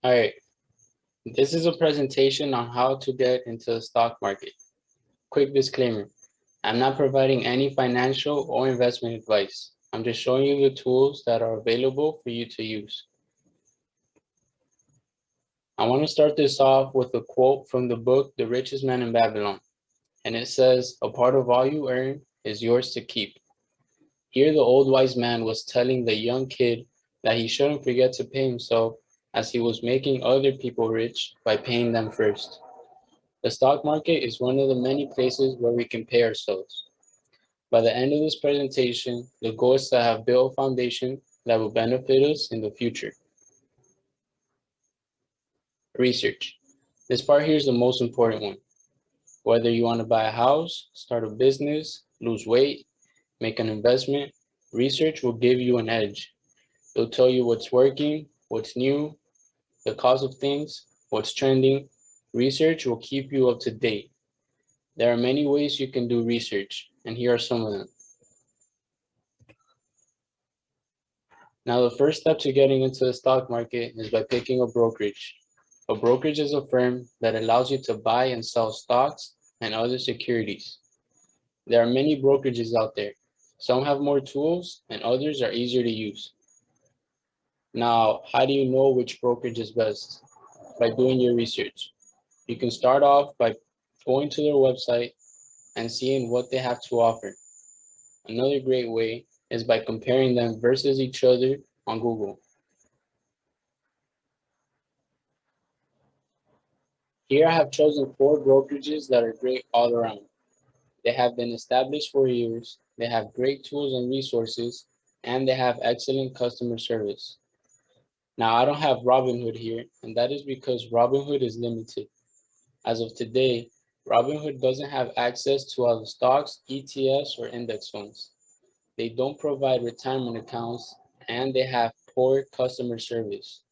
All right, this is a presentation on how to get into the stock market. Quick disclaimer, I'm not providing any financial or investment advice. I'm just showing you the tools that are available for you to use. I want to start this off with a quote from the book, The Richest Man in Babylon. And it says, "A part of all you earn is yours to keep." Here the old wise man was telling the young kid that he shouldn't forget to pay himself as he was making other people rich by paying them first. The stock market is one of the many places where we can pay ourselves. By the end of this presentation, the goal is to have built a foundation that will benefit us in the future. Research. This part here is the most important one. Whether you want to buy a house, start a business, lose weight, make an investment, research will give you an edge. It'll tell you what's working, what's new, the cause of things, what's trending. Research will keep you up to date. There are many ways you can do research, and here are some of them. Now, the first step to getting into the stock market is by picking a brokerage. A brokerage is a firm that allows you to buy and sell stocks and other securities. There are many brokerages out there. Some have more tools and others are easier to use. Now, how do you know which brokerage is best? By doing your research. You can start off by going to their website and seeing what they have to offer. Another great way is by comparing them versus each other on Google. Here I have chosen 4 brokerages that are great all around. They have been established for years, they have great tools and resources, and they have excellent customer service. Now I don't have Robinhood here, and that is because Robinhood is limited. As of today, Robinhood doesn't have access to all the stocks, ETFs, or index funds. They don't provide retirement accounts, and they have poor customer service.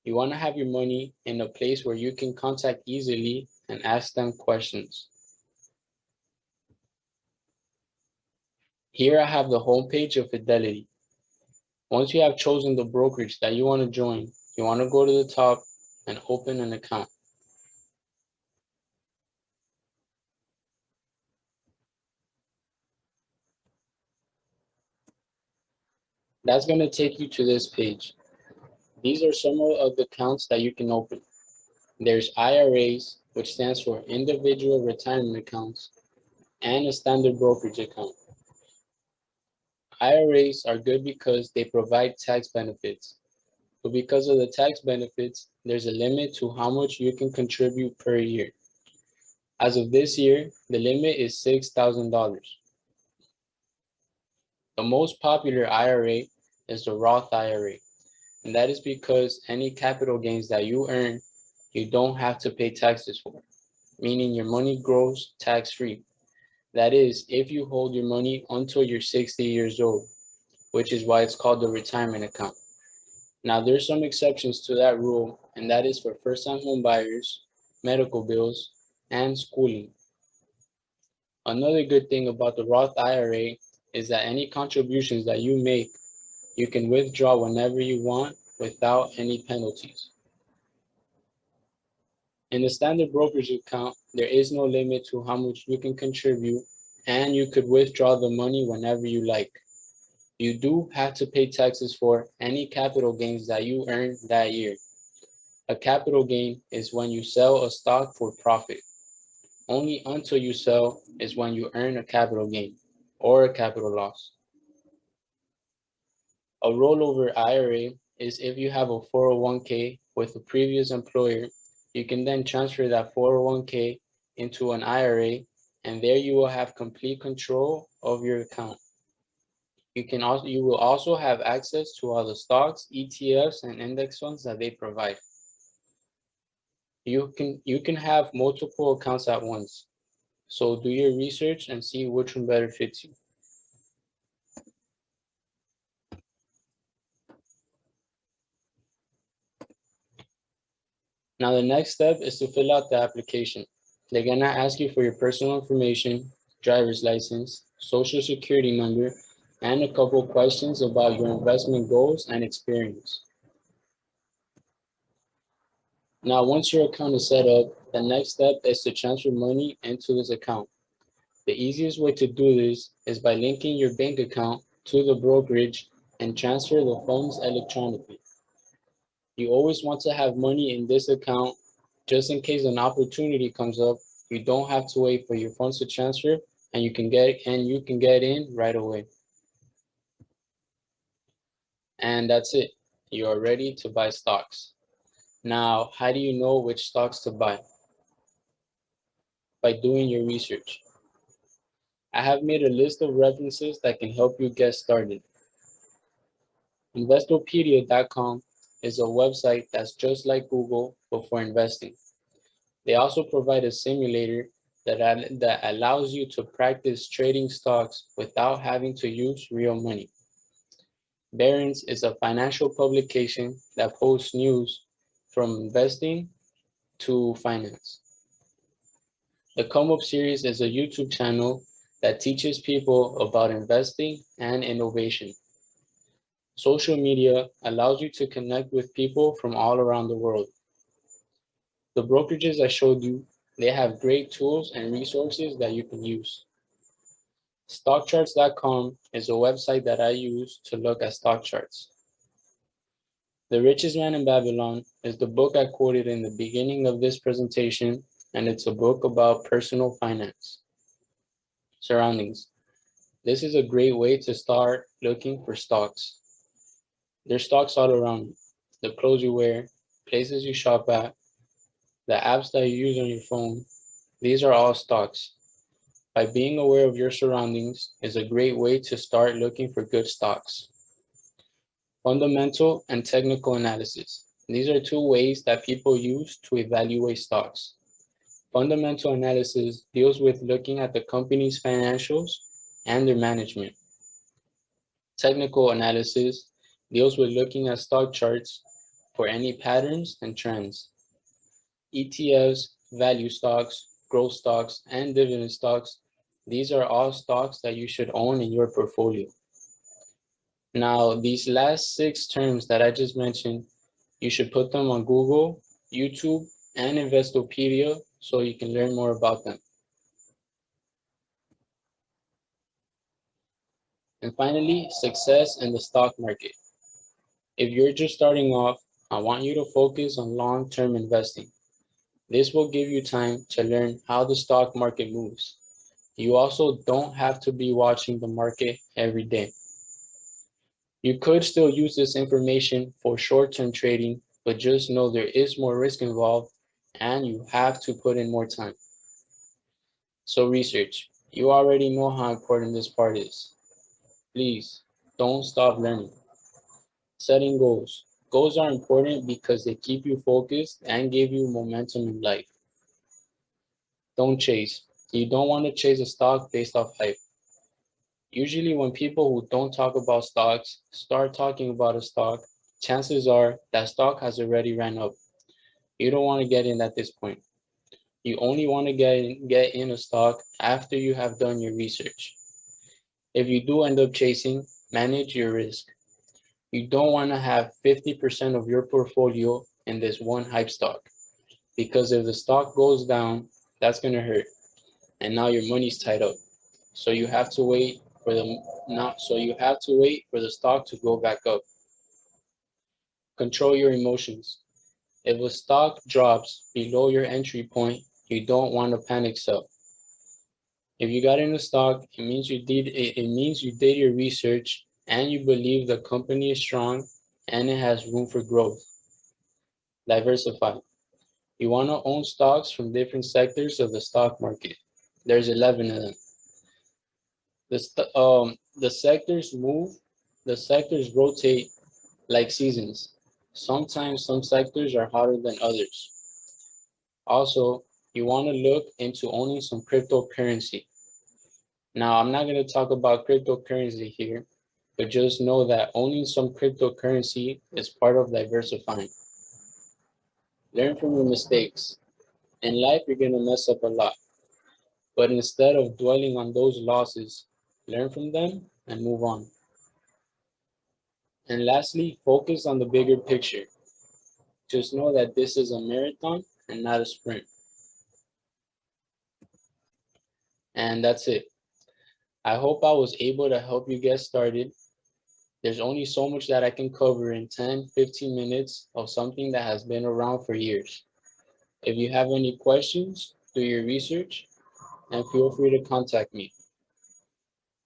You want to have your money in a place where you can contact easily and ask them questions. Here I have the homepage of Fidelity. Once you have chosen the brokerage that you want to join, you want to go to the top and open an account. That's going to take you to this page. These are some of the accounts that you can open. There's IRAs, which stands for Individual Retirement Accounts, and a standard brokerage account. IRAs are good because they provide tax benefits. But because of the tax benefits, there's a limit to how much you can contribute per year. As of this year, the limit is $6,000. The most popular IRA is the Roth IRA, and that is because any capital gains that you earn, you don't have to pay taxes for, meaning your money grows tax-free. That is, if you hold your money until you're 60 years old, which is why it's called the retirement account. Now, there's some exceptions to that rule, and that is for first-time home buyers, medical bills, and schooling. Another good thing about the Roth IRA is that any contributions that you make, you can withdraw whenever you want without any penalties. In the standard brokerage account, there is no limit to how much you can contribute, and you could withdraw the money whenever you like. You do have to pay taxes for any capital gains that you earn that year. A capital gain is when you sell a stock for profit. Only until you sell is when you earn a capital gain or a capital loss. A rollover IRA is if you have a 401k with a previous employer, you can then transfer that 401k into an IRA, and there you will have complete control of your account. You will also have access to all the stocks, ETFs, and index funds that they provide. You can have multiple accounts at once. So do your research and see which one better fits you. Now the next step is to fill out the application. They're gonna ask you for your personal information, driver's license, social security number, and a couple questions about your investment goals and experience. Now, once your account is set up, the next step is to transfer money into this account. The easiest way to do this is by linking your bank account to the brokerage and transfer the funds electronically. You always want to have money in this account just in case an opportunity comes up. You don't have to wait for your funds to transfer and you can get in right away. And that's it. You are ready to buy stocks. Now, how do you know which stocks to buy? By doing your research. I have made a list of references that can help you get started. Investopedia.com is a website that's just like Google, but for investing. They also provide a simulator that allows you to practice trading stocks without having to use real money. Barron's is a financial publication that posts news from investing to finance. The Come Up series is a YouTube channel that teaches people about investing and innovation. Social media allows you to connect with people from all around the world. The brokerages I showed you, they have great tools and resources that you can use. Stockcharts.com is a website that I use to look at stock charts. The Richest Man in Babylon is the book I quoted in the beginning of this presentation, and it's a book about personal finance. Surroundings. This is a great way to start looking for stocks. There's stocks all around you. The clothes you wear, places you shop at, the apps that you use on your phone, these are all stocks. By being aware of your surroundings is a great way to start looking for good stocks. Fundamental and technical analysis. These are two ways that people use to evaluate stocks. Fundamental analysis deals with looking at the company's financials and their management. Technical analysis deals with looking at stock charts for any patterns and trends. ETFs, value stocks, growth stocks, and dividend stocks, these are all stocks that you should own in your portfolio. Now, these last 6 terms that I just mentioned, you should put them on Google, YouTube, and Investopedia so you can learn more about them. And finally, success in the stock market. If you're just starting off, I want you to focus on long-term investing. This will give you time to learn how the stock market moves. You also don't have to be watching the market every day. You could still use this information for short-term trading, but just know there is more risk involved and you have to put in more time. So research. You already know how important this part is. Please don't stop learning. Setting goals. Goals are important because they keep you focused and give you momentum in life. Don't chase. You don't want to chase a stock based off hype. Usually when people who don't talk about stocks start talking about a stock, chances are that stock has already ran up. You don't want to get in at this point. You only want to get in a stock after you have done your research. If you do end up chasing, manage your risk. You don't want to have 50% of your portfolio in this one hype stock, because if the stock goes down, that's going to hurt. And now your money's tied up. So you have to wait for the stock to go back up. Control your emotions. If a stock drops below your entry point, you don't want to panic sell. If you got in a stock, it means you did your research and you believe the company is strong and it has room for growth. Diversify. You want to own stocks from different sectors of the stock market. There's 11 of them. The sectors rotate like seasons. Sometimes some sectors are hotter than others. Also, you want to look into owning some cryptocurrency. Now, I'm not going to talk about cryptocurrency here, but just know that owning some cryptocurrency is part of diversifying. Learn from your mistakes. In life, you're going to mess up a lot. But instead of dwelling on those losses, learn from them and move on. And lastly, focus on the bigger picture. Just know that this is a marathon and not a sprint. And that's it. I hope I was able to help you get started. There's only so much that I can cover in 10, 15 minutes of something that has been around for years. If you have any questions, do your research and feel free to contact me.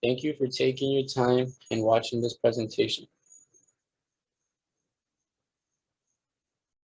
Thank you for taking your time and watching this presentation.